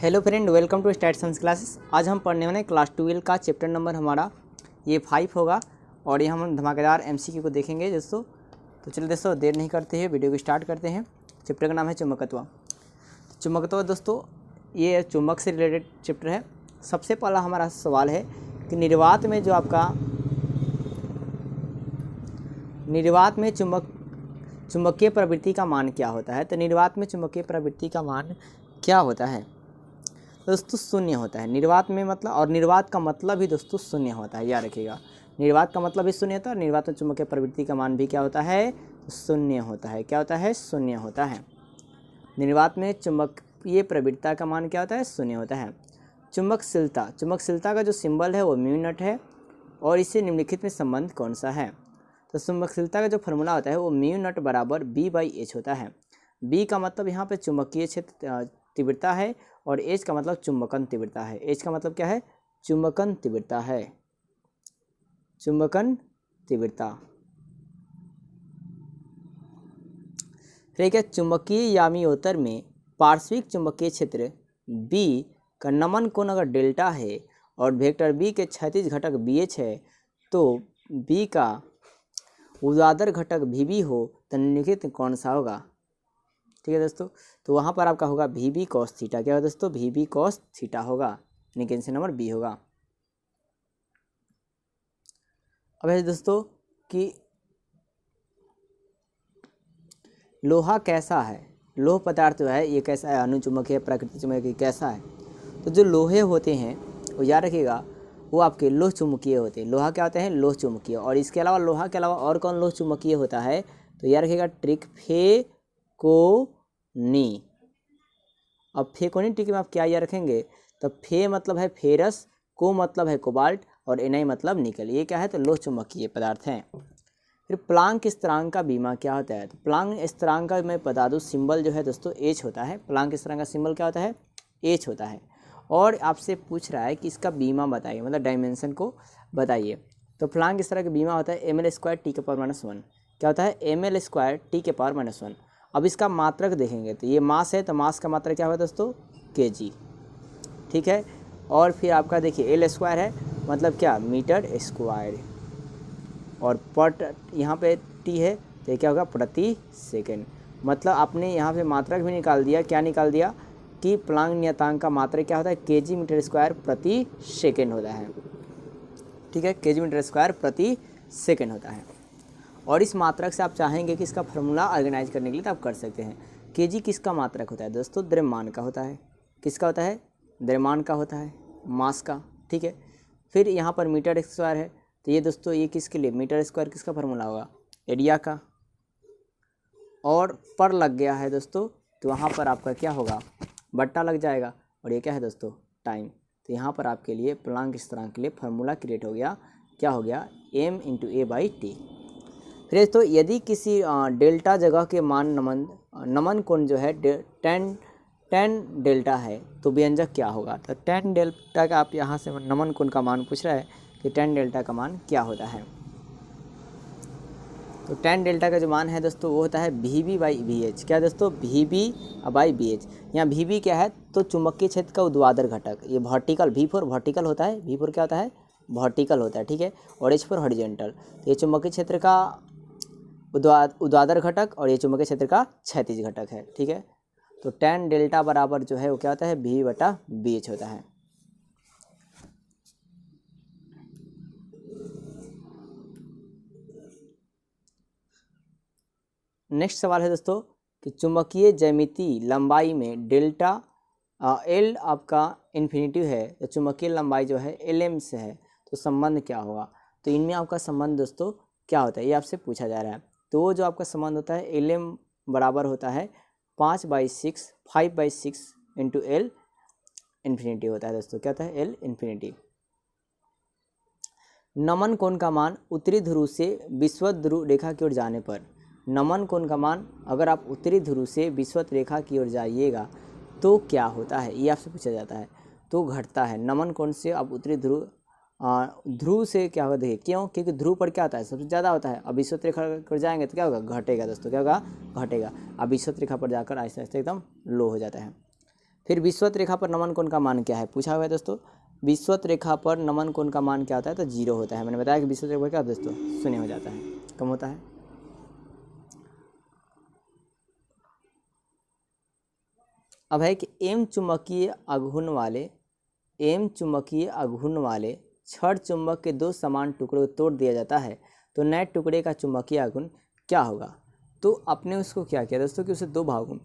Hello friend, welcome to stat science classes. आज हम पढ़ने वाले क्लास 12 का चैप्टर नंबर हमारा ये 5 होगा और ये हम धमाकेदार एमसीक्यू को देखेंगे दोस्तों। तो चलिए दोस्तों, देर नहीं करते हैं, वीडियो को स्टार्ट करते हैं। चैप्टर का नाम है चुंबकत्व। चुंबकत्व दोस्तों ये चुंबक से रिलेटेड चैप्टर है। सबसे पहला हमारा सवाल है कि निर्वात में जो आपका निर्वात में चुंबकीय प्रवृत्ति का मान क्या होता है। तो निर्वात में चुंबकीय प्रवृत्ति का मान क्या होता है दोस्तों? शून्य होता है। निर्वात में मतलब, और निर्वात का मतलब ही दोस्तों शून्य होता है, याद रखिएगा। निर्वात का मतलब भी शून्य होता है और निर्वात में चुंबकीय प्रवृत्ति का मान भी क्या होता है? शून्य होता है। क्या होता है? शून्य होता है। निर्वात में चुंबकीय प्रवृत्ति का मान क्या होता है? शून्य होता है। चुंबकशीलता का जो सिंबल है वो म्यू नॉट है और इससे निम्नलिखित में संबंध कौन सा है? तो चुंबकशीलता का जो फॉर्मूला होता है वो म्यू नॉट बराबर B/H होता है। B का मतलब यहाँ पे चुंबकीय क्षेत्र तीव्रता है और H का मतलब चुंबकन तीव्रता है। H का मतलब क्या है? चुंबकन तीव्रता है। चुंबकन तीव्रता। ठीक है। चुंबकीय यामियोत्तर में पार्श्विक चुंबकीय क्षेत्र B का नमन कोण अगर डेल्टा है और वेक्टर B के क्षैतिज घटक BH है तो B का ऊर्ध्वाधर घटक VB हो तो निम्नलिखित कौन सा होगा? ठीक है दोस्तों, तो वहाँ पर आपका होगा VB cos थीटा। क्या होगा दोस्तों? VB cos थीटा होगा, यानी आंसर नंबर B होगा। अब है दोस्तों कि लोहा कैसा है? लोह पदार्थ जो है ये कैसा है? अनुचुंबकीय, प्राकृतिक चुंबकीय, कैसा है? तो जो लोहे होते हैं वो याद रखिएगा, वो आपके लोह चुंबकीय होते हैं। लोहा क्या होते हैं? लोह चुंबकीय। और इसके अलावा लोहा के अलावा और कौन लोह चुंबकीय होता है? तो याद रखिएगा ट्रिकफेकोनी। अब फेकोनी ट्रिक में आप क्या याद रखेंगे? तो फे मतलब है फेरस, को मतलब है कोबाल्ट और एनआई मतलब निकल। ये क्या है? तो लोह चुंबकीय पदार्थ हैं। फिर प्लांक स्थिरांक का बीमा क्या होता है? तो प्लांक स्थिरांक का मैं बता दूँ, सिंबल जो है दोस्तों H होता है। प्लांक स्थिरांक का सिंबल क्या होता है? H होता है। और आपसे पूछ रहा है कि इसका बीमा बताइए, मतलब डायमेंशन को बताइए। तो प्लांक स्थिरांक का बीमा होता है ml² T⁻⁻1। क्या होता है? ml² T⁻⁻1। अब इसका मात्रक देखेंगे तो ये मास है, तो मास का मात्रक क्या होगा दोस्तों? kg। ठीक है। और फिर आपका देखिए L² है, मतलब क्या? Meter square. और पट यहाँ पे T है तो ये क्या होगा? प्रति सेकंड। मतलब आपने यहाँ पे मात्रक भी निकाल दिया। क्या निकाल दिया? कि प्लांक नियतांक का मात्रक क्या होता है? kg मीटर स्क्वायर प्रति सेकंड होता है। ठीक है, kg मीटर स्क्वायर प्रति सेकंड होता है। और इस मात्रक से आप चाहेंगे कि इसका फार्मूला ऑर्गेनाइज करने के लिए तो आप कर सकते हैं। kg किसका मात्रक होता है दोस्तों? द्रव्यमान का होता है। किसका होता है? द्रव्यमान का होता है, मास का। ठीक है। फिर यहाँ पर मीटर स्क्वायर है, तो ये दोस्तों ये किसके लिए? मीटर स्क्वायर किसका फार्मूला होगा? एरिया का। और पर लग गया है दोस्तों, तो वहाँ पर आपका क्या होगा? बट्टा लग जाएगा। और ये क्या है दोस्तों? टाइम। तो यहाँ पर आपके लिए प्लांक स्थिरांक के लिए फार्मूला क्रिएट हो गया। क्या हो गया? m × a/t। फिर तो यदि किसी डेल्टा जगह के मान नमन कोण जो है tan डेल्टा है तो व्यंजक क्या होगा? तो tan डेल्टा का आप यहाँ से नमन कोण का मान पूछ रहा है कि tan डेल्टा का मान क्या होता है? तो tan डेल्टा का जो मान है दोस्तों वो होता है VB/BH। क्या दोस्तों? VB/BH। यहाँ VB क्या है? तो चुंबकीय क्षेत्र का ऊर्ध्वाधर घटक। ये वर्टिकल V4 वर्टिकल होता है। V4 क्या होता है? वर्टिकल होता है। ठीक है। और H4 हॉरिजॉन्टल। तो ये चुंबकीय क्षेत्र का ऊर्ध्वाधर घटक और ये चुंबकीय क्षेत्र का क्षैतिज घटक है। ठीक है। तो tan डेल्टा बराबर जो है वो क्या होता है? VB/BH होता है। नेक्स्ट सवाल है दोस्तों कि चुंबकीय ज्यामिति लंबाई में डेल्टा L आपका इन्फिनिटी है तो चुंबकीय लंबाई जो है Lm से है, तो संबंध क्या होगा? तो इनमें आपका संबंध दोस्तों क्या होता है? ये आपसे पूछा जा रहा है। तो वो जो आपका संबंध होता है Lm बराबर होता है 5/6 × L इन्फिनिटी होता है दोस्तों। क्या होता है? L infinity. नमन कोण का मान उत्तरी ध्रुव से विषुवत ध्रुव रेखा की ओर जाने पर, नमन कोण का मान अगर आप उत्तरी ध्रुव से विषुवत रेखा की ओर जाइएगा तो क्या होता है? ये आपसे पूछा जाता है। तो घटता है। नमन कोण से आप उत्तरी ध्रुव से क्या होगा? देखिए क्यों? क्योंकि ध्रुव पर क्या होता है? सबसे ज़्यादा होता है। अब विषुवत रेखा पर जाएंगे तो क्या होगा? घटेगा दोस्तों। क्या होगा? घटेगा। अब विषुवत रेखा पर जाकर आहिस्ते आहिस्ते एकदम लो हो जाता है। फिर विषुवत रेखा पर नमन कोण का मान क्या है, पूछा हुआ है दोस्तों। विषुवत रेखा पर नमन कोण का मान क्या होता है, तो 0 होता है। मैंने बताया कि विषुवत रेखा क्या दोस्तों, 0 हो जाता है, कम होता है। अब है कि एम चुंबकीय आघूर्ण वाले छड़ चुंबक के 2 समान टुकड़ों को तोड़ दिया जाता है तो नए टुकड़े का चुंबकीय आघूर्ण क्या होगा। तो आपने उसको क्या किया दोस्तों कि उसे 2 भागों में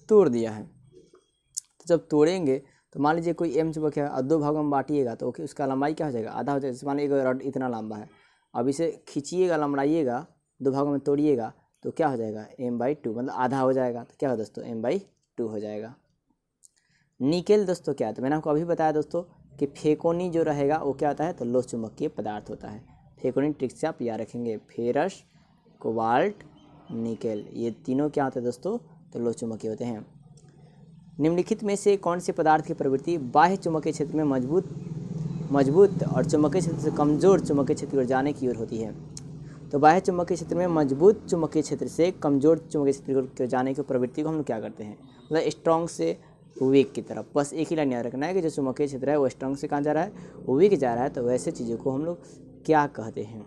तोड़ दिया है। तो जब तोड़ेंगे तो मान लीजिए कोई एम चुंबक है और 2 भागों में बांटिएगा तो उसका लंबाई क्या हो जाएगा, आधा हो जाएगा। जैसे मान लीजिए रड इतना लंबा है, अब इसे खींचिएगा, लंबाइएगा, 2 भागों में तोड़िएगा तो क्या हो जाएगा, m/2, मतलब आधा हो जाएगा। तो क्या हो दोस्तों, m/2 हो जाएगा। निकेल दोस्तों क्या है, तो मैंने आपको अभी बताया दोस्तों कि फेकोनी जो रहेगा वो क्या होता है, तो लोह चुंबकीय पदार्थ होता है। फेकोनी ट्रिक से आप याद रखेंगे, फेरस, कोबाल्ट, निकेल, ये तीनों क्या होते हैं दोस्तों, तो लोह चुंबकीय होते हैं। निम्नलिखित में से कौन से पदार्थ की प्रवृत्ति बाह्य चुंबकीय क्षेत्र में मजबूत और चुंबकीय क्षेत्र से कमजोर चुंबकीय क्षेत्र की ओर जाने की ओर होती है। तो बाह्य चुंबकीय क्षेत्र में मजबूत चुंबकीय क्षेत्र से कमजोर चुंबकीय क्षेत्र की ओर जाने की प्रवृत्ति को हम लोग क्या करते हैं, मतलब स्ट्रॉन्ग से वीक की तरफ। बस एक ही लाइन याद रखना है कि जो चुंबकीय क्षेत्र है वो स्ट्रॉन्ग से कहाँ जा रहा है, वीक जा रहा है। तो वैसे चीज़ों को हम लोग क्या कहते हैं,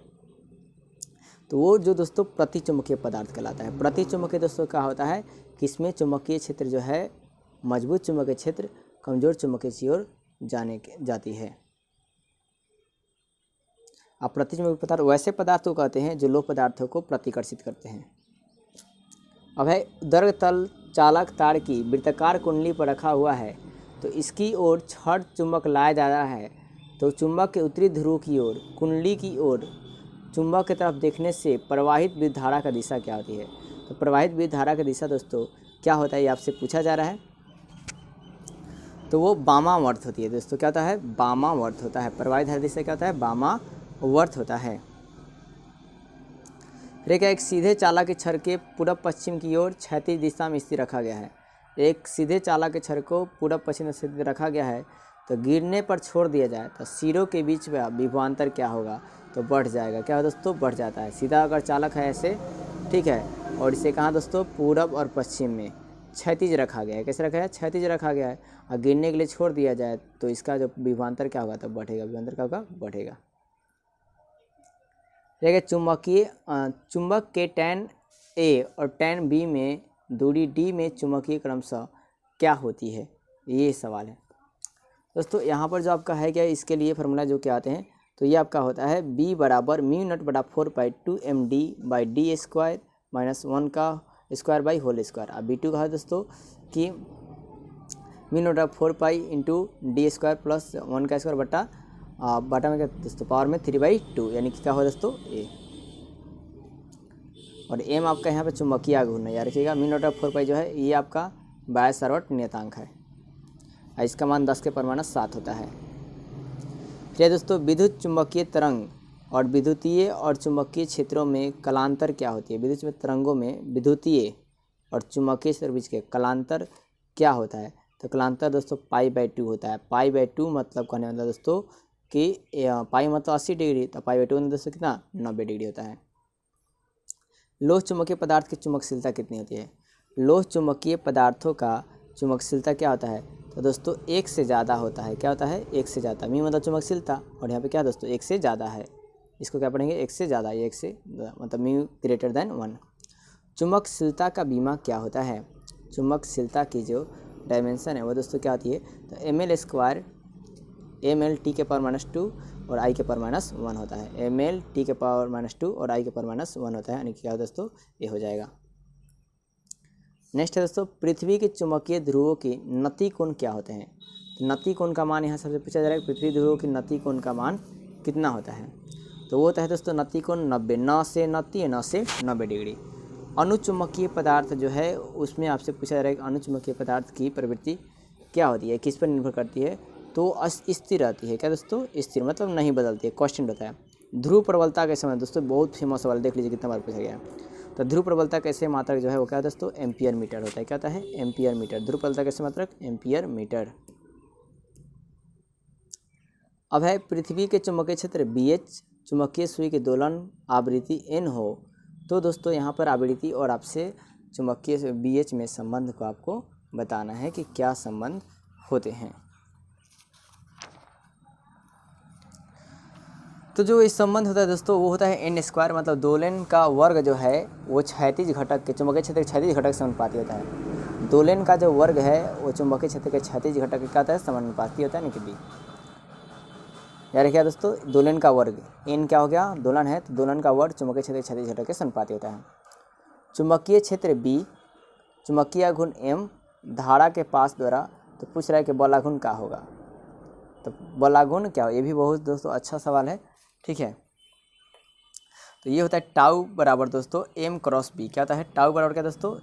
तो वो जो दोस्तों प्रतिचुंबकीय पदार्थ कहलाता है। प्रतिचुंबकीय दोस्तों क्या होता है कि इसमें चुंबकीय क्षेत्र जो है, मजबूत चुंबकीय क्षेत्र कमजोर चुंबकीय की ओर जाती है। अब प्रतिचुंबकीय पदार्थ वैसे पदार्थ को कहते हैं जो लोह पदार्थों को प्रतिकर्षित करते हैं। अब है दर्घ तल चालक तार की वृत्ताकार कुंडली पर रखा हुआ है तो इसकी ओर छड़ चुंबक लाया जा रहा है तो चुंबक के उत्तरी ध्रुव की ओर कुंडली की ओर चुंबक की तरफ देखने से प्रवाहित विद्युत धारा का दिशा क्या होती है। तो प्रवाहित विद्युत धारा की दिशा दोस्तों क्या होता है, ये आपसे पूछा जा रहा है। तो वो वामावर्त होती है दोस्तों, क्या होता है, वामावर्त होता है। प्रवाहित धारा दिशा क्या होता है, वामावर्त होता है। फिर एक सीधे चालक के छड़ के पूर्व पश्चिम की ओर क्षैतिज दिशा में स्थिर रखा गया है। एक सीधे चालक के छड़ को पूर्व पश्चिम में स्थिर रखा गया है तो गिरने पर छोड़ दिया जाए तो सिरों के बीच में विभवांतर क्या होगा, तो बढ़ जाएगा। क्या दोस्तों, बढ़ जाता है। सीधा अगर चालक है ऐसे, ठीक है, और इसे कहाँ दोस्तों, पूरब और पश्चिम में क्षैतिज रखा गया है। कैसे रखा है, क्षैतिज रखा गया है, और गिरने के लिए छोड़ दिया जाए तो इसका जो विभवांतर क्या होगा, तो बढ़ेगा। विभवांतर क्या होगा, बढ़ेगा। देखिए चुंबक के टैन ए और टैन बी में दूरी डी में चुंबकीय क्रमशः क्या होती है, ये सवाल है दोस्तों। यहाँ पर जो आपका है क्या, इसके लिए फार्मूला जो क्या आते हैं, तो ये आपका होता है b बराबर μ0/4π2md/d² -1 का स्क्वायर बाई होल स्क्वायर। अब b2 का है दोस्तों कि μ0/4π × d² प्लस 1 का स्क्वायर बटा में क्या दोस्तों, पावर में 3/2, यानी कि क्या हो दोस्तों, a। और m आपका यहाँ पे चुंबकीय आघूर्ण है, याद रखिएगा। μ0/4π जो है ये आपका बायसावर्त नियतांक है, इसका मान 10⁻⁷ होता है। फिर दोस्तों विद्युत चुंबकीय तरंग और विद्युतीय और चुंबकीय क्षेत्रों में कलांतर क्या होती है। विद्युत तरंगों में विद्युतीय और चुंबकीय क्षेत्र बीच के कलांतर क्या होता है, तो कलांतर दोस्तों π/2 होता है। π/2 मतलब कहने वाला दोस्तों कि पाई मतलब 80 डिग्री, तो π/2 में दोस्तों कितना, 90 डिग्री होता है। लोह चुंबकीय पदार्थ की चुंबकशीलता कितनी होती है। लोह चुंबकीय पदार्थों का चुंबकशीलता क्या होता है, तो दोस्तों 1 से ज़्यादा होता है। क्या होता है, 1 से ज़्यादा। मी मतलब चुंबकशीलता, और यहाँ पे क्या दोस्तों, 1 से ज़्यादा है। इसको क्या पढ़ेंगे, 1 से ज़्यादा, ये 1 से मतलब μ > 1। चुंबकशीलता का बीमा क्या होता है। चुंबकशीलता की जो डायमेंशन है वो दोस्तों क्या होती है, तो ml² ml/T⁻² और I⁻1 होता है। ml/T⁻² और I⁻1 होता है, यानी कि क्या दोस्तों, ये हो जाएगा। नेक्स्ट है दोस्तों पृथ्वी के चुंबकीय ध्रुवों की नति कोण क्या होते हैं। तो नति कोण का मान यहाँ सबसे पूछा जा रहा है, पृथ्वी ध्रुवों की नति कोण का मान कितना होता है, तो वो होता है दोस्तों नति कोण 90, 9 से 90, 9 से 90 डिग्री। अनुचुंबकीय पदार्थ जो है उसमें आपसे पूछा जा रहा है कि अनुचुंबकीय पदार्थ की प्रवृत्ति क्या होती है, किस पर निर्भर करती है, तो स्थिर रहती है। क्या दोस्तों, स्थिर मतलब नहीं बदलती है, कांस्टेंट होता है। ध्रुव प्रबलता के समय दोस्तों बहुत फेमस सवाल, देख लीजिए कितना बार पूछा गया है। तो ध्रुव प्रबलता कैसे मात्रक जो है वो क्या है दोस्तों, एम्पियर मीटर होता है। क्या होता है, एम्पियर मीटर। ध्रुव प्रबलता कैसे मात्रक, एम्पियर मीटर। अब है पृथ्वी के चुंबकीय क्षेत्र BH, चुंबकीय सुई की दोलन आवृत्ति n हो तो दोस्तों यहाँ पर आवृत्ति और आपसे चुंबकीय BH में संबंध को आपको बताना है कि क्या संबंध होते हैं। तो जो इस संबंध होता है दोस्तों वो होता है एन स्क्वायर, मतलब दोलन का वर्ग जो है वो क्षैतिज घटक के चुंबकीय क्षेत्र के क्षैतिज घटक से अनुपाती होता है। दोलन का जो वर्ग है वो चुंबकीय क्षेत्र के क्षैतिज घटक का होता है समानुपाती होता है, यानी कि बी। याद रखिए दोस्तों, दोलन का वर्ग एन क्या हो गया, दोलन है तो दोलन का वर्ग चुंबकीय क्षेत्र के क्षैतिज घटक के समानुपाती होता है। चुंबकीय क्षेत्र बी, चुंबकीय घूर्ण एम, धारा के पास द्वारा, तो पूछ रहा है कि बलाघूर्ण क्या होगा। तो बलाघूर्ण क्या हो, ये भी बहुत दोस्तों अच्छा सवाल है, ठीक है। तो ये होता है टाउ बराबर दोस्तों एम क्रॉस बी। क्या होता है टाउ बराबर क्या दोस्तों,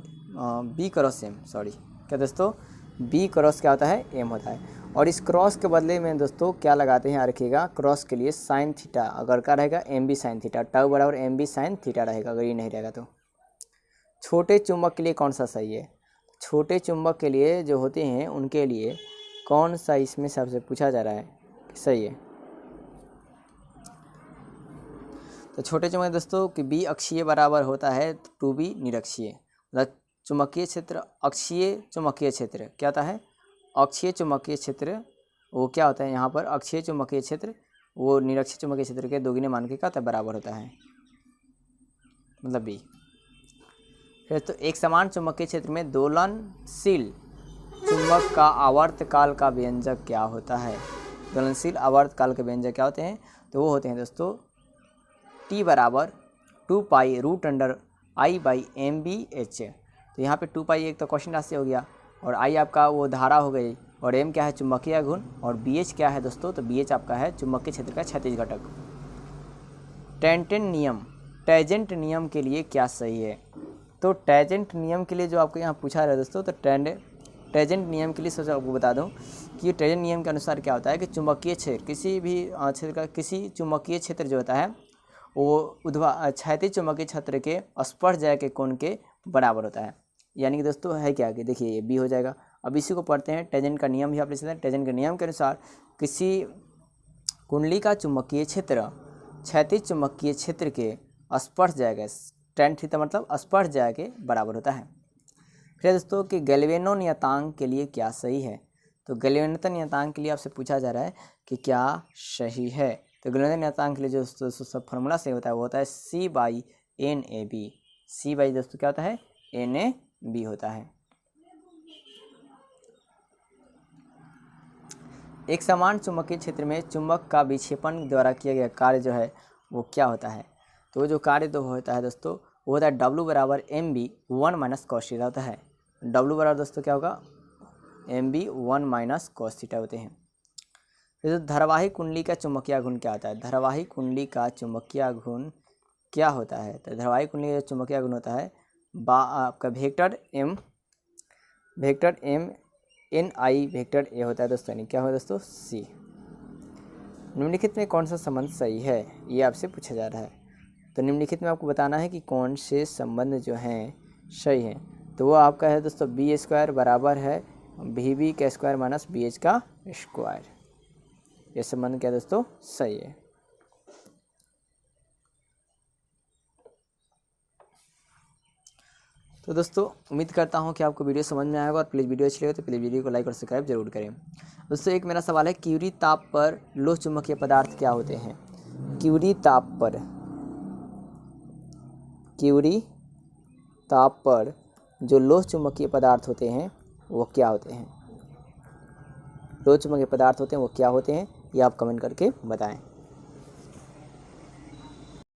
बी क्रॉस एम, सॉरी क्या दोस्तों, बी क्रॉस क्या होता है, एम होता है। और इस क्रॉस के बदले में दोस्तों क्या लगाते हैं, रखिएगा क्रॉस के लिए साइन थीटा, अगर क्या रहेगा M B sine theta, tau बराबर एम बी साइन थीटा रहेगा, अगर ये नहीं रहेगा तो। छोटे चुंबक के लिए कौन सा सही है, छोटे चुंबक के लिए जो होते हैं उनके लिए कौन सा इसमें सबसे पूछा जा रहा है कि सही है। तो छोटे चुंबक दोस्तों कि बी अक्षीय बराबर होता है टू बी निरक्षीय, मतलब चुंबकीय क्षेत्र अक्षीय चुंबकीय क्षेत्र क्या होता है, अक्षीय चुंबकीय क्षेत्र वो क्या होता है यहाँ पर, अक्षीय चुंबकीय क्षेत्र वो निरक्षीय चुंबकीय क्षेत्र के दोगुने मान के क्या होता है, बराबर होता है, मतलब बी। फिर तो एक समान चुंबकीय क्षेत्र में दोलनशील चुंबक का आवर्तकाल का व्यंजक क्या होता है। दोलनशील आवर्तकाल के व्यंजक क्या होते हैं, तो वो होते हैं दोस्तों टी बराबर 2 pi root under I by M B H. तो यहाँ पे 2 पाई एक तो क्वेश्चन राशि हो गया, और आई आपका वो धारा हो गई, और एम क्या है चुंबकीय घूर्ण, और बी एच क्या है दोस्तों, तो बी एच आपका है चुंबकीय क्षेत्र का क्षैतिज घटक। टैंजेंट नियम के लिए क्या सही है, तो टैंजेंट नियम के लिए जो आपको यहाँ पूछा रहा है दोस्तों, तो टैंजेंट नियम के लिए सोचा आपको बता दूं कि टैंजेंट नियम के अनुसार क्या होता है कि चुंबकीय क्षेत्र किसी भी क्षेत्र का, किसी चुंबकीय क्षेत्र जो होता है वो क्षैतिज चुंबकीय क्षेत्र के स्पर्शज्या के कोण के बराबर होता है। यानी कि दोस्तों है क्या कि देखिए ये बी हो जाएगा। अब इसी को पढ़ते हैं, टैंजेंट का नियम भी आप लिख सकते हैं। टैंजेंट के नियम के अनुसार किसी कुंडली का चुंबकीय क्षेत्र क्षैतिज चुंबकीय क्षेत्र के स्पर्शज्या के टैन थीटा मतलब स्पर्शज्या के बराबर होता है। फिर दोस्तों कि गैल्वेनो नियतांक के लिए क्या सही है, तो गैल्वेनो नियतांक के लिए आपसे पूछा जा रहा है कि क्या सही है। तो गैल्वेनो नियतांक के लिए जो सब फार्मूला सही होता है वो होता है C by N A B. C by दोस्तों क्या होता है, एन ए बी होता है। एक समान चुंबकीय क्षेत्र में चुंबक का विक्षेपण द्वारा किया गया कार्य जो है वो क्या होता है, तो जो कार्य तो होता है दोस्तों वो होता है W बराबर M B 1 minus cos theta होता है। W बराबर दोस्तों क्या होगा, M B 1 minus cos theta होते हैं। फिर धारावाहिक कुंडली का चुंबकीय घूर्ण क्या होता है, धारावाहिक कुंडली का चुंबकीय घूर्ण क्या होता है, तो धारावाहिक कुंडली का चुंबकीय घूर्ण होता है आपका vector M N I vector A होता है दोस्तों, यानी क्या होगा दोस्तों सी। निम्नलिखित में कौन सा संबंध सही है, ये आपसे पूछा जा रहा है। तो निम्नलिखित में आपको बताना है कि कौन से संबंध जो हैं सही हैं। तो वो आपका है दोस्तों बी स्क्वायर बराबर है बी बी का स्क्वायर माइनस बी एच का स्क्वायर। ये संबंध क्या दोस्तों सही है। तो दोस्तों उम्मीद करता हूँ कि आपको वीडियो समझ में आएगा, और प्लीज़ वीडियो अच्छी लगे तो प्लीज़ वीडियो को लाइक और सब्सक्राइब जरूर करें। दोस्तों एक मेरा सवाल है, क्यूरी ताप पर लोह चुंबकीय पदार्थ क्या होते हैं। क्यूरी ताप पर जो लोह चुंबकीय पदार्थ होते हैं वो क्या होते हैं, लोह चुंबकीय पदार्थ होते हैं वो क्या होते हैं, ये आप कमेंट करके बताएं।